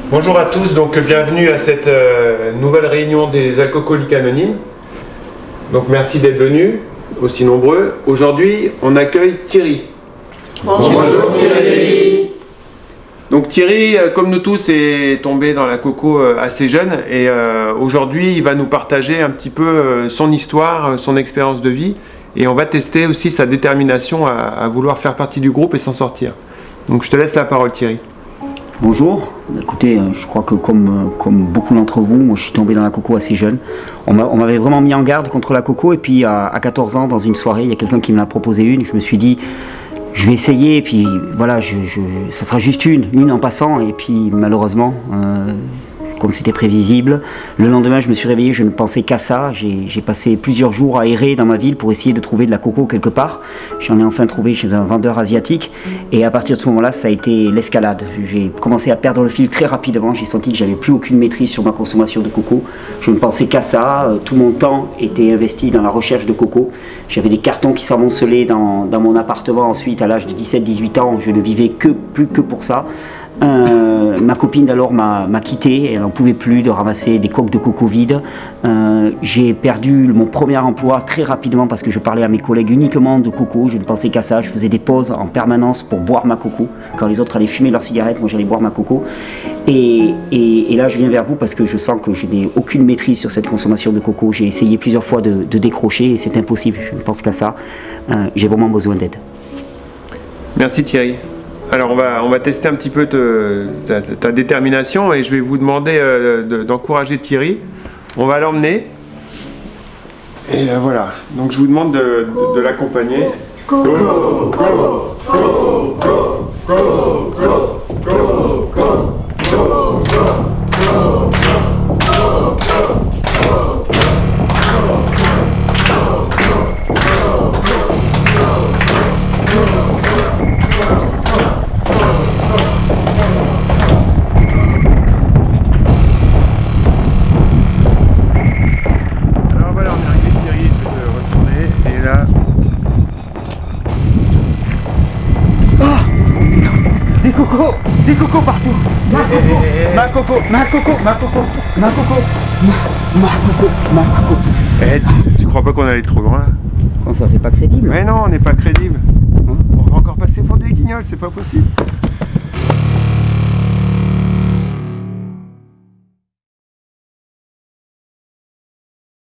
Bonjour à tous, donc bienvenue à cette nouvelle réunion des alcooliques anonymes. Donc merci d'être venus, aussi nombreux. Aujourd'hui, on accueille Thierry. Bonjour Thierry. Donc Thierry, comme nous tous, est tombé dans la coco assez jeune et aujourd'hui, il va nous partager un petit peu son histoire, son expérience de vie et on va tester aussi sa détermination à vouloir faire partie du groupe et s'en sortir. Donc je te laisse la parole Thierry. Bonjour, écoutez, je crois que comme beaucoup d'entre vous, moi je suis tombé dans la coco assez jeune. On m'avait vraiment mis en garde contre la coco et puis à 14 ans, dans une soirée, il y a quelqu'un qui me l'a proposé une. Je me suis dit, je vais essayer et puis voilà, ça sera juste une en passant. Et puis malheureusement, comme c'était prévisible, le lendemain je me suis réveillé, je ne pensais qu'à ça. J'ai passé plusieurs jours à errer dans ma ville pour essayer de trouver de la coco quelque part. J'en ai enfin trouvé chez un vendeur asiatique et à partir de ce moment-là, ça a été l'escalade. J'ai commencé à perdre le fil très rapidement, j'ai senti que j'avais plus aucune maîtrise sur ma consommation de coco. Je ne pensais qu'à ça, tout mon temps était investi dans la recherche de coco. J'avais des cartons qui s'amoncelaient dans mon appartement ensuite à l'âge de 17-18 ans, je ne vivais plus que pour ça. Ma copine d'alors m'a quitté, elle n'en pouvait plus de ramasser des coques de coco vides. J'ai perdu mon premier emploi très rapidement parce que je parlais à mes collègues uniquement de coco, je ne pensais qu'à ça, je faisais des pauses en permanence pour boire ma coco. Quand les autres allaient fumer leurs cigarettes, moi j'allais boire ma coco. Et là je viens vers vous parce que je sens que je n'ai aucune maîtrise sur cette consommation de coco. J'ai essayé plusieurs fois de décrocher et c'est impossible, je ne pense qu'à ça. J'ai vraiment besoin d'aide. Merci Thierry. Alors on va tester un petit peu ta détermination et je vais vous demander d'encourager Thierry. On va l'emmener. Et voilà, donc je vous demande de l'accompagner. Go, go, go, go, go, go, go, go, go, go, go. Des cocos partout. Ma coco. Tu crois pas qu'on allait trop loin? Comment ça, c'est pas crédible? Mais non, on n'est pas crédible. On va encore passer pour des guignols, c'est pas possible.